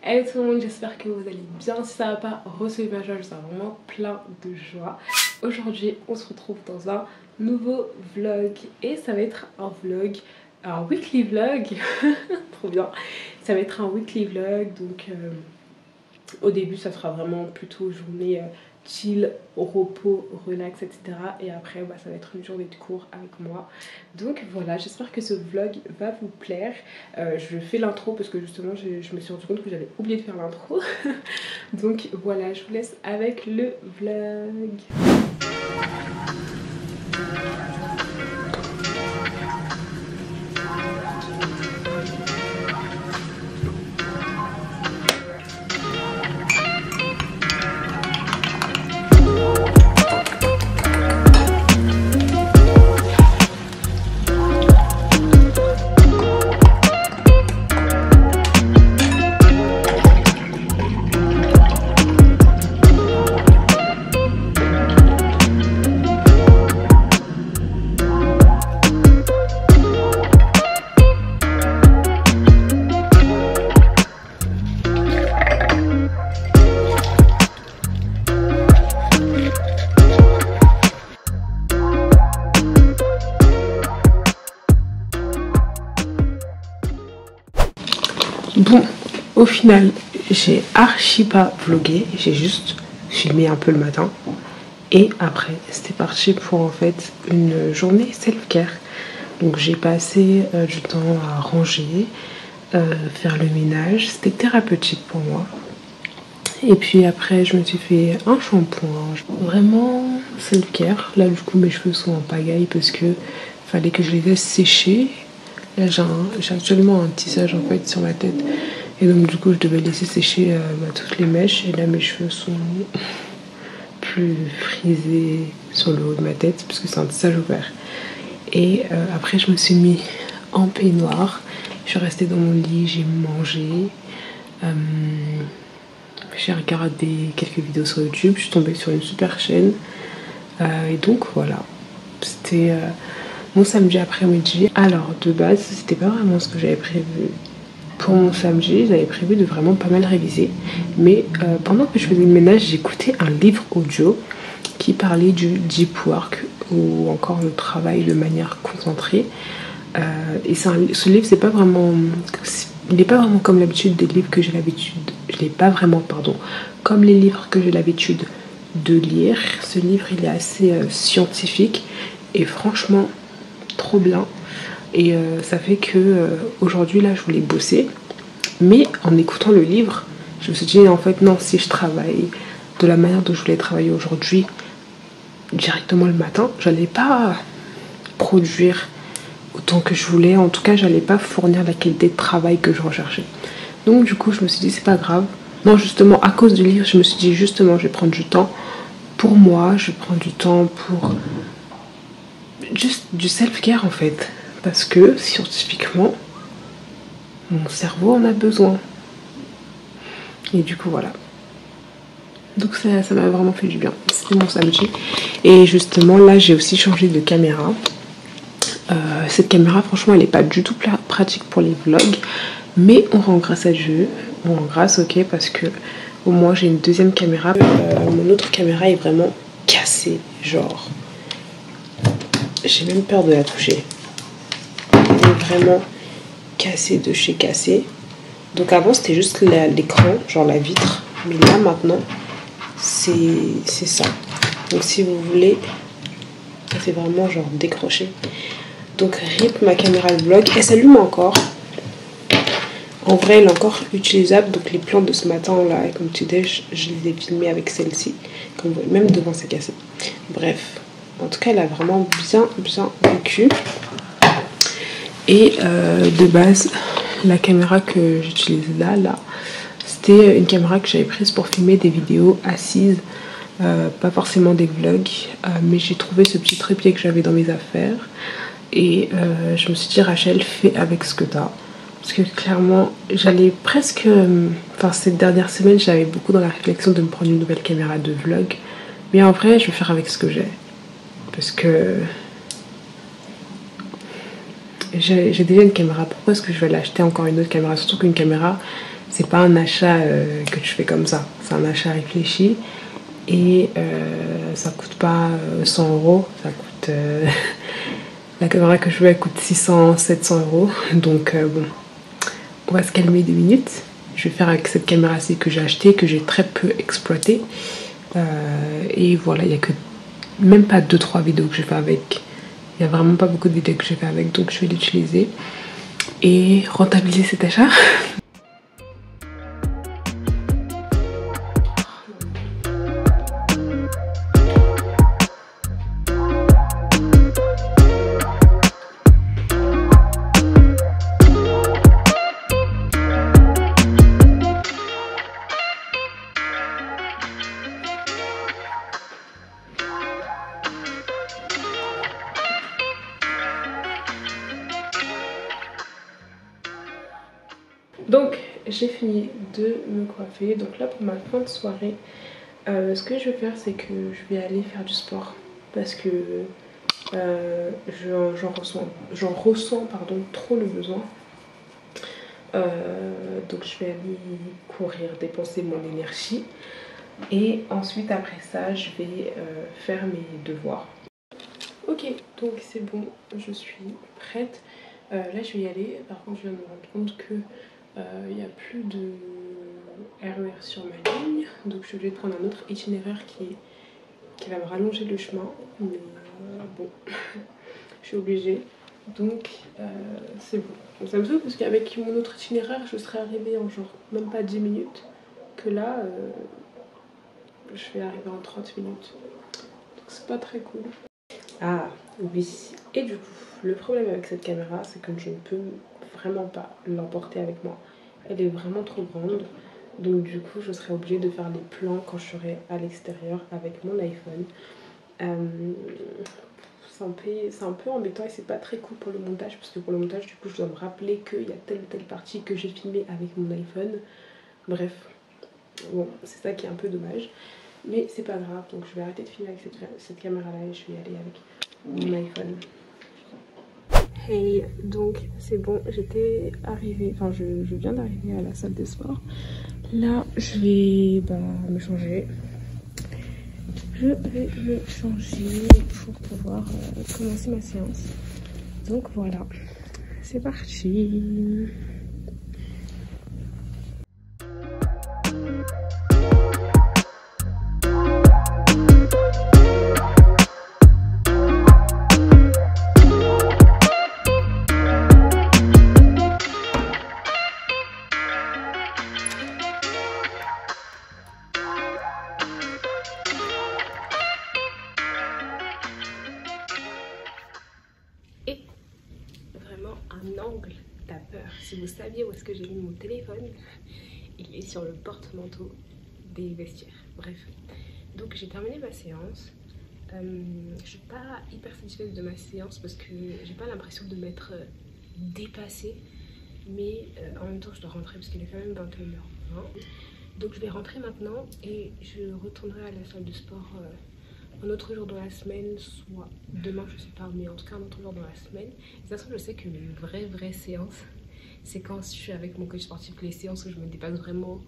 Hello tout le monde, j'espère que vous allez bien. Si ça va pas, recevez ma joie, je suis vraiment plein de joie. Aujourd'hui, on se retrouve dans un nouveau vlog et ça va être un weekly vlog, trop bien. Ça va être un weekly vlog, donc au début ça sera vraiment plutôt journée chill, repos, relax, etc. Et après bah, ça va être une journée de cours avec moi. Donc voilà, j'espère que ce vlog va vous plaire. Je fais l'intro parce que justement je me suis rendu compte que j'avais oublié de faire l'intro. Donc voilà, je vous laisse avec le vlog. Bon, au final, j'ai archi pas vlogué, j'ai juste filmé un peu le matin. Et après, c'était parti pour en fait une journée self-care. Donc j'ai passé du temps à ranger, faire le ménage, c'était thérapeutique pour moi. Et puis après, je me suis fait un shampoing, vraiment self-care. Là, du coup, mes cheveux sont en pagaille parce que fallait que je les laisse sécher. Là j'ai actuellement un tissage en fait sur ma tête et donc du coup je devais laisser sécher toutes les mèches et là mes cheveux sont plus frisés sur le haut de ma tête parce que c'est un tissage ouvert. Et après je me suis mis en peignoir, je suis restée dans mon lit, j'ai mangé, j'ai regardé quelques vidéos sur YouTube, je suis tombée sur une super chaîne et donc voilà, c'était mon samedi après-midi. Alors de base c'était pas vraiment ce que j'avais prévu pour mon samedi, j'avais prévu de vraiment pas mal réviser, mais pendant que je faisais le ménage j'écoutais un livre audio qui parlait du deep work ou encore le travail de manière concentrée. Et ce livre c'est pas vraiment, il n'est pas vraiment comme l'habitude des livres que j'ai l'habitude, je l'ai pas vraiment pardon, comme les livres que j'ai l'habitude de lire. Ce livre il est assez scientifique et franchement trop bien. Et ça fait que aujourd'hui là je voulais bosser, mais en écoutant le livre je me suis dit en fait non, si je travaille de la manière dont je voulais travailler aujourd'hui directement le matin, j'allais pas produire autant que je voulais, en tout cas j'allais pas fournir la qualité de travail que je recherchais. Donc du coup je me suis dit c'est pas grave, non justement à cause du livre je me suis dit justement je vais prendre du temps pour moi, je vais prendre du temps pour juste du self-care en fait, parce que scientifiquement mon cerveau en a besoin. Et du coup voilà, donc ça m'a vraiment fait du bien. C'était mon samedi. Et justement là j'ai aussi changé de caméra. Cette caméra franchement elle est pas du tout pratique pour les vlogs, mais on rend grâce à Dieu, on rend grâce, ok, parce que au moins j'ai une deuxième caméra. Mon autre caméra est vraiment cassée, genre j'ai même peur de la toucher. Elle est vraiment cassée de chez cassée. Donc avant c'était juste l'écran, genre la vitre, mais là maintenant c'est ça. Donc si vous voulez, c'est vraiment genre décroché. Donc rip ma caméra de vlog, elle s'allume encore. En vrai elle est encore utilisable, donc les plans de ce matin là comme tu dis je les ai filmés avec celle-ci, comme vous voyez, même devant c'est cassé. Bref, en tout cas elle a vraiment bien vécu. Et de base la caméra que j'utilise là c'était une caméra que j'avais prise pour filmer des vidéos assises, pas forcément des vlogs, mais j'ai trouvé ce petit trépied que j'avais dans mes affaires et je me suis dit Rachel, fais avec ce que t'as, parce que clairement j'allais presque, enfin cette dernière semaine j'avais beaucoup dans la réflexion de me prendre une nouvelle caméra de vlog, mais en vrai je vais faire avec ce que j'ai, parce que j'ai déjà une caméra, pourquoi est-ce que je vais l'acheter encore une autre caméra, surtout qu'une caméra c'est pas un achat que tu fais comme ça, c'est un achat réfléchi et ça coûte pas 100 euros, ça coûte la caméra que je veux elle coûte 600-700 euros, donc bon, on va se calmer 2 minutes. Je vais faire avec cette caméra-ci que j'ai achetée, que j'ai très peu exploitée, et voilà, il y a que même pas 2-3 vidéos que j'ai fait avec, il y a vraiment pas beaucoup de vidéos que j'ai fait avec, donc je vais l'utiliser et rentabiliser cet achat. Donc j'ai fini de me coiffer, donc là pour ma fin de soirée, ce que je vais faire c'est que je vais aller faire du sport parce que j'en ressens pardon, trop le besoin. Donc je vais aller courir, dépenser mon énergie et ensuite après ça je vais faire mes devoirs. Ok, donc c'est bon, je suis prête. Là je vais y aller, par contre je viens de me rendre compte que il n'y a plus de RER sur ma ligne, donc je suis obligée de prendre un autre itinéraire qui va me rallonger le chemin, mais bon, je suis obligée, donc c'est bon. Donc ça me saoule parce qu'avec mon autre itinéraire je serais arrivée en genre même pas 10 minutes, que là je vais arriver en 30 minutes, donc c'est pas très cool. Ah oui, et du coup le problème avec cette caméra c'est que je ne peux vraiment pas l'emporter avec moi, elle est vraiment trop grande, donc du coup je serai obligée de faire les plans quand je serai à l'extérieur avec mon iPhone. C'est un peu embêtant et c'est pas très cool pour le montage, parce que pour le montage du coup je dois me rappeler qu'il y a telle ou telle partie que j'ai filmée avec mon iPhone. Bref, bon, c'est ça qui est un peu dommage, mais c'est pas grave, donc je vais arrêter de filmer avec cette caméra là et je vais y aller avec mon iPhone. Hey, donc c'est bon, j'étais arrivée, enfin je viens d'arriver à la salle de sport. Là je vais me changer. Je vais me changer pour pouvoir commencer ma séance. Donc voilà, c'est parti. Et vraiment un angle, t'as peur. Si vous saviez où est-ce que j'ai mis mon téléphone, il est sur le porte-manteau des vestiaires. Bref, donc j'ai terminé ma séance. Je suis pas hyper satisfaite de ma séance parce que j'ai pas l'impression de m'être dépassée, mais en même temps je dois rentrer parce qu'il est quand même 21h20. Donc je vais rentrer maintenant et je retournerai à la salle de sport un autre jour dans la semaine, soit demain je sais pas, mais en tout cas un autre jour dans la semaine. De toute façon je sais que mes vraies séances, c'est quand je suis avec mon coach sportif. Les séances où je me dépasse vraiment,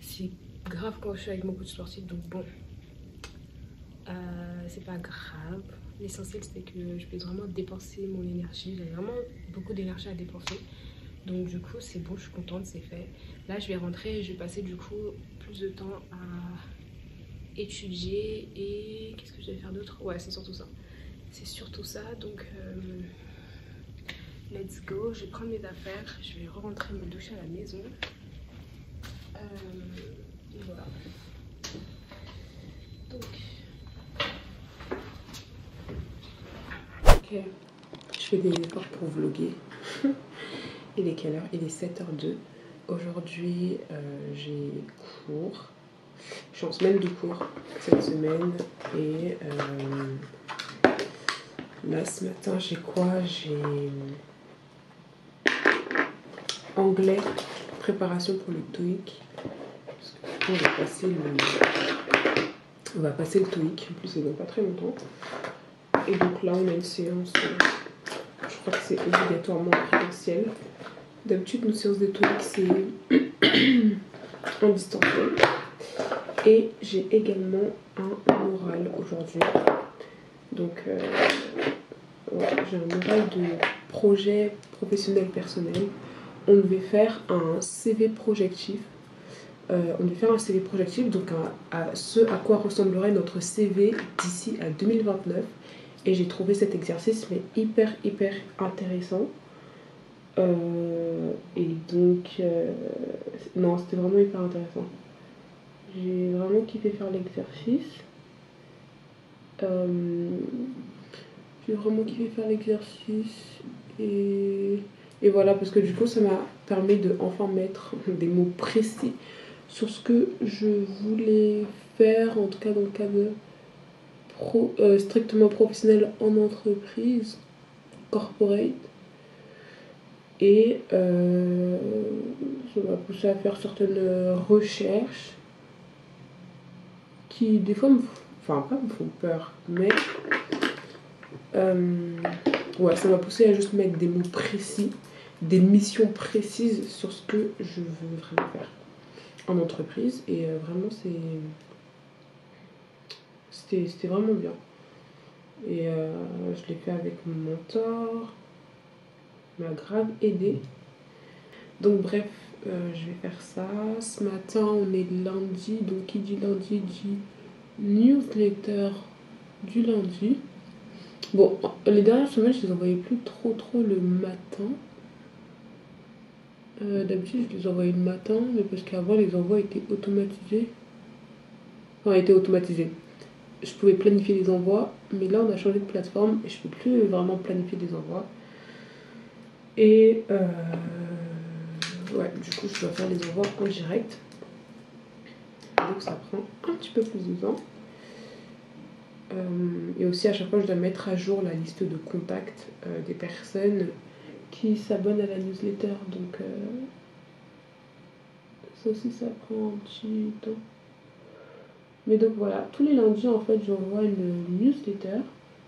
c'est grave quand je suis avec mon coach sportif, donc bon, c'est pas grave. L'essentiel c'est que je puisse vraiment dépenser mon énergie, j'ai vraiment beaucoup d'énergie à dépenser. Donc du coup c'est bon, je suis contente, c'est fait. Là je vais rentrer et je vais passer du coup plus de temps à étudier. Et qu'est-ce que je vais faire d'autre? Ouais, c'est surtout ça. C'est surtout ça, donc let's go. Je vais prendre mes affaires, je vais rentrer me doucher à la maison. Voilà. Donc ok, je fais des efforts pour vlogger. Il est quelle heure? Il est 7h02. Aujourd'hui j'ai cours. Je suis en semaine de cours cette semaine et là ce matin j'ai quoi? J'ai anglais, préparation pour le TOEIC. Parce que on va passer le TOEIC, en plus c'est dans pas très longtemps. Et donc là on a une séance, je crois que c'est obligatoirement en présentiel. D'habitude nos séances de TOEIC c'est en distanciel. Et j'ai également un oral aujourd'hui. Donc ouais, j'ai un oral de projet professionnel personnel. On devait faire un CV projectif. Donc à ce à quoi ressemblerait notre CV d'ici à 2029. Et j'ai trouvé cet exercice mais hyper intéressant. Et donc, non, c'était vraiment hyper intéressant. J'ai vraiment kiffé faire l'exercice. Et voilà, parce que du coup, ça m'a permis de enfin mettre des mots précis sur ce que je voulais faire, en tout cas dans le cadre strictement professionnel en entreprise, corporate. Et ça m'a poussé à faire certaines recherches qui des fois pas me font peur, mais ouais, ça m'a poussé à juste mettre des mots précis, des missions précises sur ce que je veux vraiment faire en entreprise. Et vraiment c'était vraiment bien. Et je l'ai fait avec mon mentor, m'a grave aidé. Donc bref, je vais faire ça. Ce matin on est lundi, donc qui dit lundi dit newsletter du lundi. Bon, les dernières semaines je les envoyais plus trop le matin. D'habitude je les envoyais le matin, mais parce qu'avant les envois étaient automatisés. Enfin, étaient automatisés. Je pouvais planifier les envois, mais là on a changé de plateforme et je peux plus vraiment planifier des envois. Et ouais, du coup je dois faire les envois en direct. Donc ça prend un petit peu plus de temps. Et aussi à chaque fois je dois mettre à jour la liste de contacts des personnes qui s'abonnent à la newsletter. Donc ça aussi ça prend un petit temps. Mais donc voilà, tous les lundis en fait j'envoie une newsletter.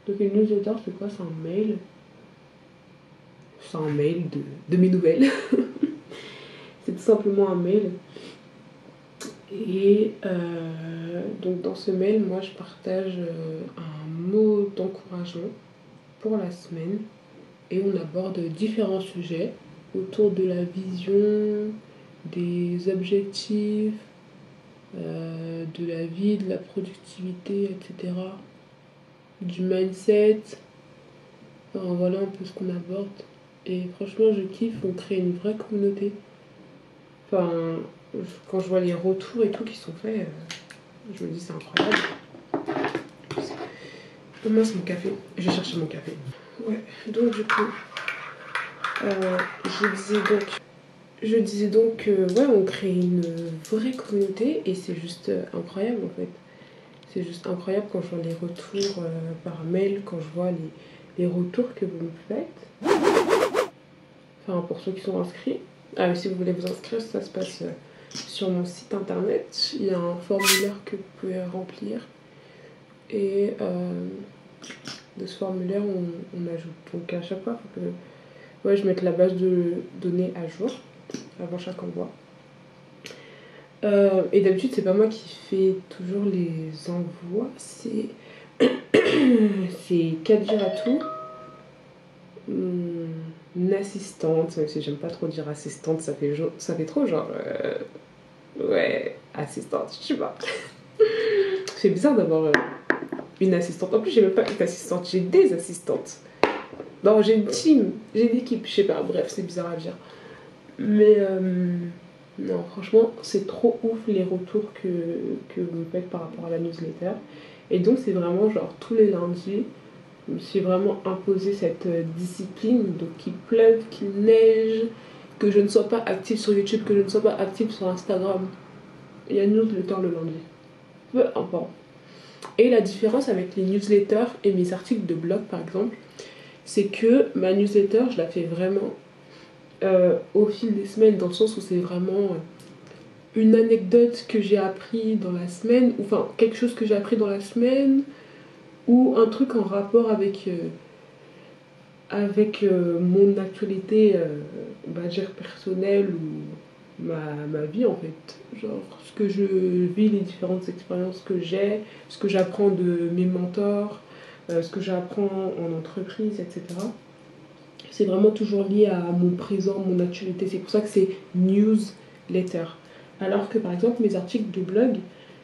Donc une newsletter c'est quoi? C'est un mail. C'est un mail de mes nouvelles. C'est tout simplement un mail. Et donc dans ce mail, moi je partage un mot d'encouragement pour la semaine. Et on aborde différents sujets autour de la vision, des objectifs, de la vie, de la productivité, etc. Du mindset. Enfin, voilà un peu ce qu'on aborde. Et franchement, je kiffe, on crée une vraie communauté. Enfin, quand je vois les retours et tout qui sont faits, je me dis c'est incroyable. Demain c'est mon café, je vais chercher mon café. Ouais, donc du coup, je disais donc que ouais, on crée une vraie communauté et c'est juste incroyable en fait. C'est juste incroyable quand je vois les retours par mail, quand je vois les retours que vous me faites. Enfin, pour ceux qui sont inscrits. Ah, mais si vous voulez vous inscrire, ça se passe sur mon site internet. Il y a un formulaire que vous pouvez remplir. Et de ce formulaire, on ajoute. Donc à chaque fois, il faut que ouais, je mette la base de données à jour avant chaque envoi. Et d'habitude, c'est pas moi qui fais toujours les envois. C'est Kadjiratou, une assistante. Même si j'aime pas trop dire assistante, ça fait trop genre. Ouais, assistante, je sais pas. C'est bizarre d'avoir une assistante. En plus, j'ai même pas une assistante, j'ai des assistantes. Non, j'ai une team, j'ai une équipe, je sais pas, bref, c'est bizarre à dire. Mais non, franchement, c'est trop ouf les retours que vous me faites par rapport à la newsletter. Et donc, c'est vraiment genre tous les lundis, je me suis vraiment imposé cette discipline. Donc, qu'il pleuve, qu'il neige, que je ne sois pas active sur YouTube, que je ne sois pas active sur Instagram. Il y a une newsletter le lundi. Peu importe. Et la différence avec les newsletters et mes articles de blog par exemple, c'est que ma newsletter, je la fais vraiment au fil des semaines, dans le sens où c'est vraiment une anecdote que j'ai appris dans la semaine, ou enfin quelque chose que j'ai appris dans la semaine, ou un truc en rapport avec mon actualité, on va dire personnelle, ma vie en fait. Genre ce que je vis, les différentes expériences que j'ai, ce que j'apprends de mes mentors, ce que j'apprends en entreprise, etc. C'est vraiment toujours lié à mon présent, mon actualité. C'est pour ça que c'est newsletter. Alors que par exemple mes articles de blog,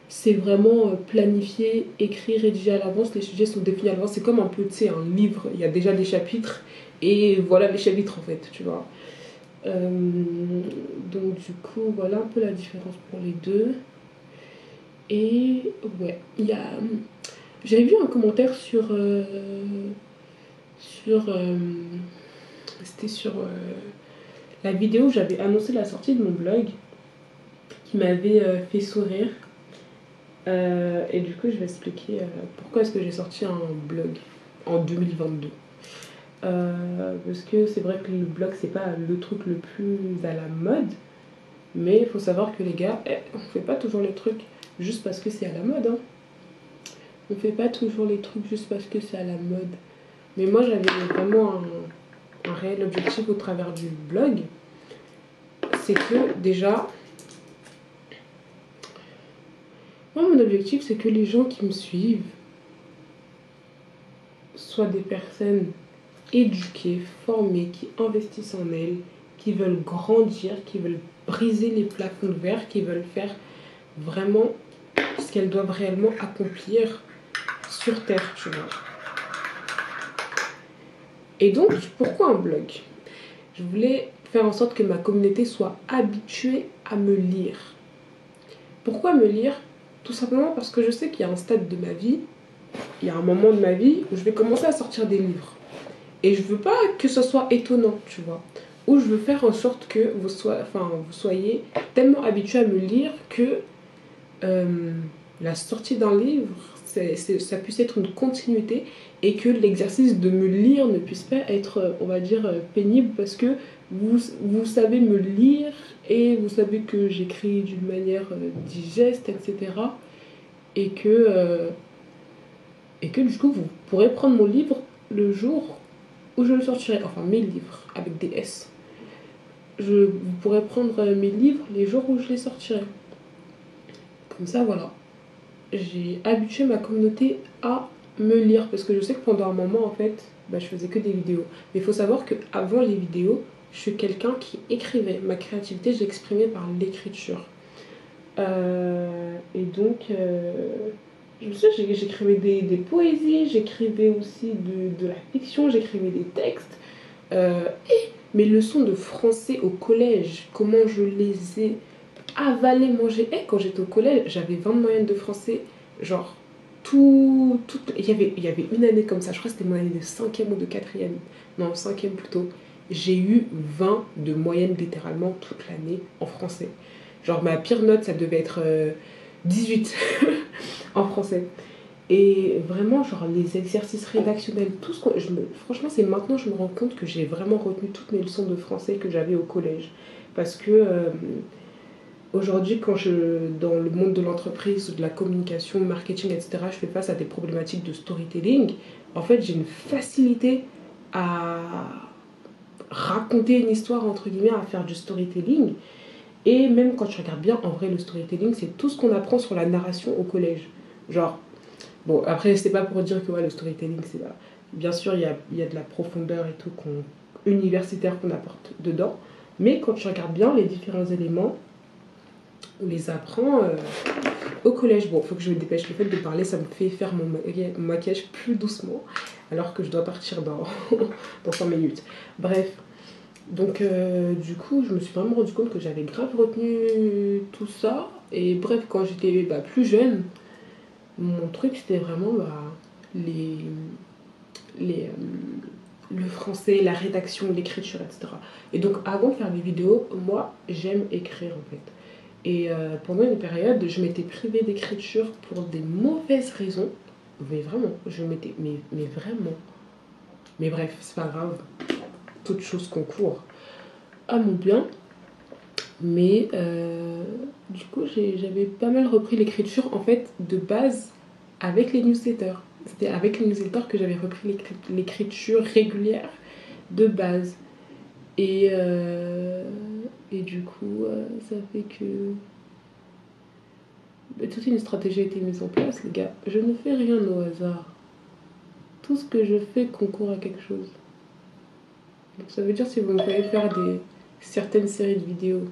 c'est vraiment planifié, écrit, rédigé à l'avance, les sujets sont définis à l'avance. C'est comme un peu, tu sais, un livre, il y a déjà des chapitres, et voilà les chapitres en fait, tu vois. Donc du coup, voilà un peu la différence pour les deux. Et ouais, il y a... J'avais vu un commentaire c'était sur la vidéo où j'avais annoncé la sortie de mon blog, qui m'avait fait sourire. Et du coup, je vais expliquer pourquoi est-ce que j'ai sorti un blog en 2022. Parce que c'est vrai que le blog, c'est pas le truc le plus à la mode. Mais il faut savoir que les gars, on fait pas toujours les trucs juste parce que c'est à la mode. Hein. On fait pas toujours les trucs juste parce que c'est à la mode. Mais moi, j'avais vraiment un réel objectif au travers du blog. C'est que déjà... Moi, mon objectif, c'est que les gens qui me suivent soient des personnes éduquées, formées, qui investissent en elles, qui veulent grandir, qui veulent briser les plafonds de verre, qui veulent faire vraiment ce qu'elles doivent réellement accomplir sur Terre, tu vois. Et donc, pourquoi un blog? Je voulais faire en sorte que ma communauté soit habituée à me lire. Pourquoi me lire? Tout simplement parce que je sais qu'il y a un stade de ma vie, il y a un moment de ma vie où je vais commencer à sortir des livres. Et je veux pas que ce soit étonnant, tu vois. Ou je veux faire en sorte que vous soyez tellement habitués à me lire que la sortie d'un livre, ça puisse être une continuité et que l'exercice de me lire ne puisse pas être, on va dire, pénible parce que vous savez me lire et vous savez que j'écris d'une manière digeste, etc. Et que du coup, vous pourrez prendre mon livre le jour où je le sortirai. Enfin, mes livres, avec des S. Vous pourrez prendre mes livres les jours où je les sortirai. Comme ça, voilà. J'ai habitué ma communauté à me lire parce que je sais que pendant un moment en fait je faisais que des vidéos, mais il faut savoir que avant les vidéos je suis quelqu'un qui écrivait. Ma créativité je l'exprimais par l'écriture et donc je me souviens, j'écrivais des poésies, j'écrivais aussi de la fiction, j'écrivais des textes et mes leçons de français au collège, comment je les ai avalé, manger. Quand j'étais au collège, j'avais 20 de moyenne de français. Genre, il y avait une année comme ça. Je crois que c'était mon année de 5e ou de 4e. Non, 5e plutôt. J'ai eu 20 de moyenne littéralement toute l'année en français. Genre, ma pire note, ça devait être 18 en français. Et vraiment, genre, les exercices rédactionnels, tout ce franchement, c'est maintenant que je me rends compte que j'ai vraiment retenu toutes mes leçons de français que j'avais au collège. Parce que... aujourd'hui, quand dans le monde de l'entreprise, de la communication, marketing, etc., je fais face à des problématiques de storytelling, en fait, j'ai une facilité à raconter une histoire, entre guillemets, à faire du storytelling. Et même quand tu regardes bien, en vrai, le storytelling, c'est tout ce qu'on apprend sur la narration au collège. Genre, bon, après, c'est pas pour dire que ouais, le storytelling, c'est là. Bien sûr, il y a de la profondeur et tout universitaire qu'on apporte dedans. Mais quand tu regardes bien les différents éléments, on les apprend au collège. Bon, il faut que je me dépêche. Le fait de parler, ça me fait faire mon maquillage plus doucement, alors que je dois partir dans 5 minutes. Bref, donc du coup, je me suis vraiment rendu compte que j'avais grave retenu tout ça. Et bref, quand j'étais plus jeune, mon truc, c'était vraiment le français, la rédaction, l'écriture, etc. Et donc, avant de faire des vidéos, moi, j'aime écrire, en fait. Et pendant une période, je m'étais privée d'écriture pour des mauvaises raisons. Mais vraiment, mais vraiment. Mais bref, c'est pas grave. Toute chose concourt à mon bien. Mais du coup, j'avais pas mal repris l'écriture, en fait, de base, avec les newsletters. C'était avec les newsletters que j'avais repris l'écriture régulière de base. Et du coup, ça fait que toute une stratégie a été mise en place, les gars. Je ne fais rien au hasard. Tout ce que je fais concourt à quelque chose. Donc ça veut dire si vous me voyez faire certaines séries de vidéos,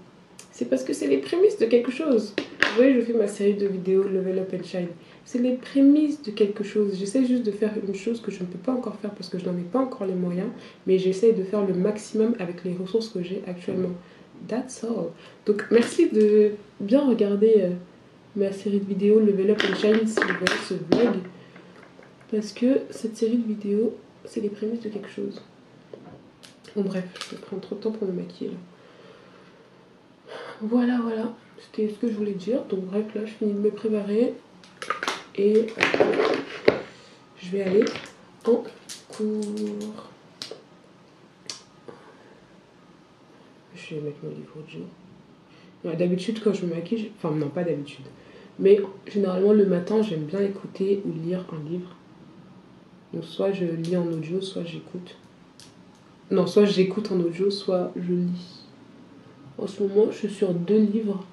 c'est parce que c'est les prémices de quelque chose. Vous voyez, je fais ma série de vidéos Level Up and Shine. C'est les prémices de quelque chose. J'essaie juste de faire une chose que je ne peux pas encore faire parce que je n'en ai pas encore les moyens, mais j'essaie de faire le maximum avec les ressources que j'ai actuellement. That's all. Donc merci de bien regarder ma série de vidéos Level Up and Shine si vous voyez ce vlog. Parce que cette série de vidéos, c'est les prémices de quelque chose. Bon bref, je vais prendre trop de temps pour me maquiller là. Voilà, c'était ce que je voulais dire. Donc bref, là je finis de me préparer. Et je vais aller en cours. Je vais mettre mon livre de jour. D'habitude quand je me maquille, enfin non pas d'habitude, mais généralement le matin j'aime bien écouter ou lire un livre. Donc soit je lis en audio, soit j'écoute. Non, soit j'écoute en audio, soit je lis. En ce moment je suis sur 2 livres.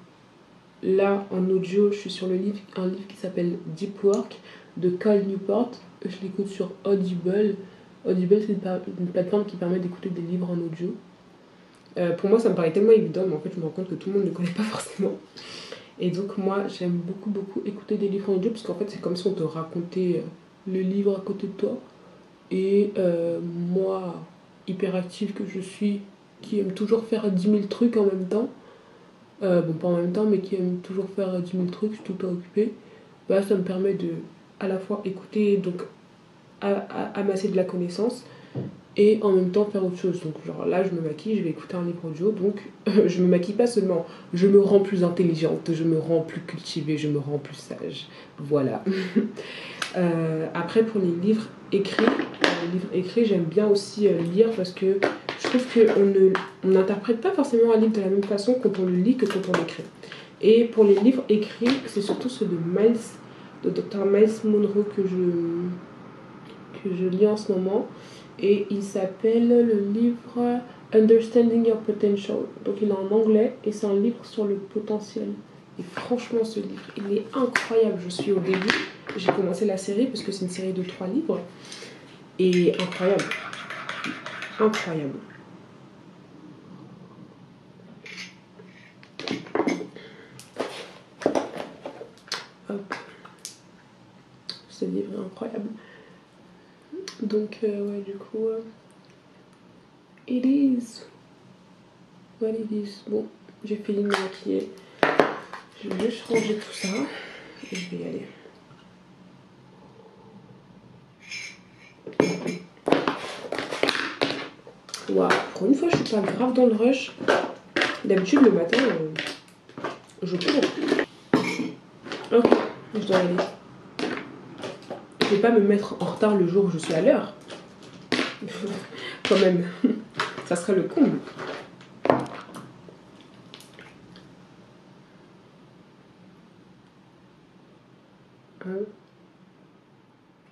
Là en audio je suis sur un livre qui s'appelle Deep Work de Cal Newport. Je l'écoute sur Audible. Audible c'est une plateforme qui permet d'écouter des livres en audio. Pour moi ça me paraît tellement évident, mais en fait je me rends compte que tout le monde ne connaît pas forcément. Et donc moi j'aime beaucoup écouter des livres en audio, parce qu'en fait c'est comme si on te racontait le livre à côté de toi. Et moi, hyperactive que je suis, qui aime toujours faire 10 000 trucs en même temps, bon pas en même temps mais qui aime toujours faire 10 000 trucs, je suis tout le temps occupée, bah ça me permet de à la fois écouter, donc amasser de la connaissance, et en même temps faire autre chose. Donc genre là je me maquille, je vais écouter un livre audio, donc je me maquille pas seulement, je me rends plus intelligente, je me rends plus cultivée, je me rends plus sage, voilà. Après pour les livres écrits, j'aime bien aussi lire, parce que je trouve qu'on n'interprète pas forcément un livre de la même façon quand on le lit que quand on l'écrit. Et pour les livres écrits, c'est surtout ceux de Dr. Miles Monroe que je lis en ce moment. Et il s'appelle le livre Understanding Your Potential. Donc il est en anglais et c'est un livre sur le potentiel. Et franchement ce livre, il est incroyable. Je suis au début, j'ai commencé la série parce que c'est une série de 3 livres. Et incroyable. Incroyable. Hop. Ce livre est incroyable. Donc ouais, du coup it is what it is. Bon, j'ai fini de me maquiller, je vais juste ranger tout ça et je vais y aller. Waouh, pour une fois je suis pas grave dans le rush. D'habitude le matin je cours. Ok, je dois y aller. Je vais pas me mettre en retard le jour où je suis à l'heure. Quand même, ça serait le comble.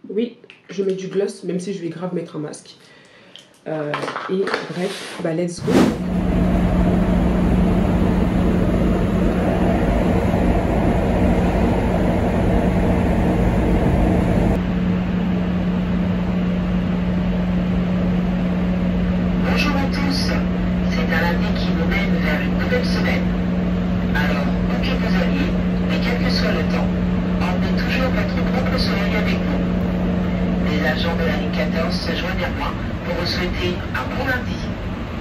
Oui, je mets du gloss, même si je vais grave mettre un masque. Et bref, bah let's go. Bonjour à tous, c'est un lundi qui nous mène vers une nouvelle semaine. Alors, où que vous alliez, mais quel que soit le temps, emmenez toujours votre propre soleil avec vous. Les agents de la ligne 14 se joignent à moi pour vous souhaiter un bon lundi.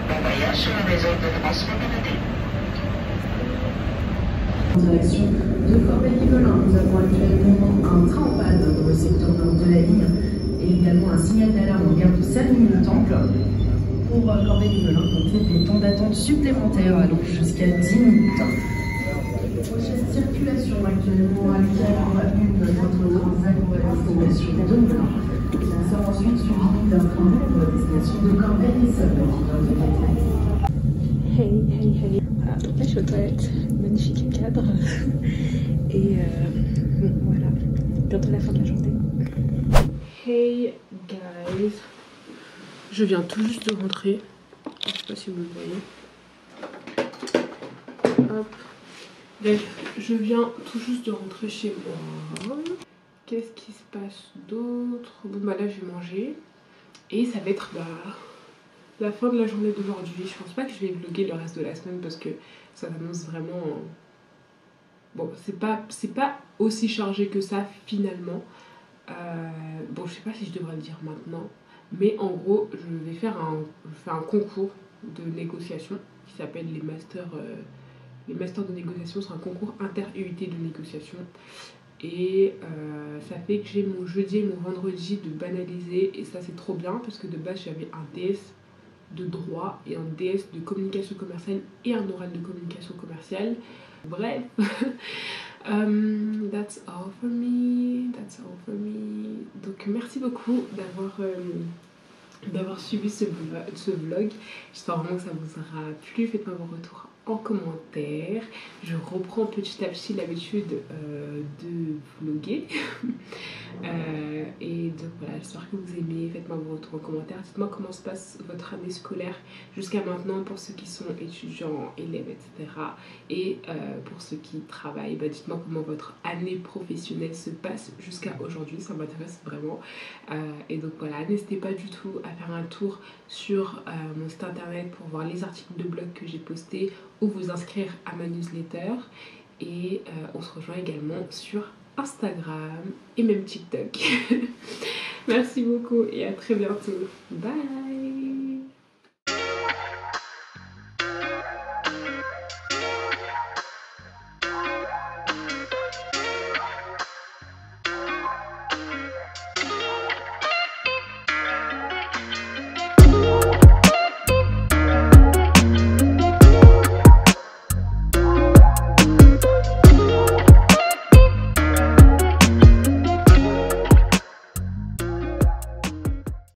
Bon voyage sur le réseau de France Mobilité. En direction de Corbeil-Yvelin, nous avons actuellement un train en panne dans le secteur nord de la ligne et également un signal d'alarme en gare de Savigny-le-Temple. Pour Corbeil-Yvelin, comptez des temps d'attente supplémentaires allant jusqu'à 10 minutes. Prochaine circulation actuellement à l'heure 1 de notre transac pour la destination de Melun. Ça sera ensuite suivi d'un train pour la destination de Corbeil-Essonnes qui vient de Québec. Hey. Voilà, donc là je suis aux toilettes, magnifique cadre. Et bon, voilà, bientôt la fin de la journée. Hey guys, je viens tout juste de rentrer. pas si vous le voyez. Hop. Bref, je viens tout juste de rentrer chez moi. Qu'est-ce qui se passe d'autre? Bon bah là je vais manger. Et ça va être la fin de la journée d'aujourd'hui. Je pense pas que je vais vlogger le reste de la semaine parce que ça m'annonce vraiment... Bon, c'est pas aussi chargé que ça finalement. Bon, je sais pas si je devrais le dire maintenant. Mais en gros, je vais faire un concours de négociation qui s'appelle les masters. Les masters de négociation, c'est un concours inter-UIT de négociation. Et ça fait que j'ai mon jeudi et mon vendredi de banaliser. Et ça, c'est trop bien parce que de base, j'avais un DS de droit et un DS de communication commerciale et un oral de communication commerciale. Bref, that's all for me. Donc merci beaucoup d'avoir suivi ce vlog. J'espère vraiment que ça vous aura plu. Faites-moi vos retours en commentaire. Je reprends petit à petit l'habitude de vlogger. Et donc voilà, j'espère que vous aimez. Faites-moi vos retours en commentaire. Dites-moi comment se passe votre année scolaire jusqu'à maintenant pour ceux qui sont étudiants, élèves, etc. Et pour ceux qui travaillent, bah, dites-moi comment votre année professionnelle se passe jusqu'à aujourd'hui. Ça m'intéresse vraiment. Et donc voilà, n'hésitez pas du tout à faire un tour sur mon site internet pour voir les articles de blog que j'ai postés ou vous inscrire à ma newsletter. Et on se rejoint également sur Instagram et même TikTok. Merci beaucoup et à très bientôt. Bye.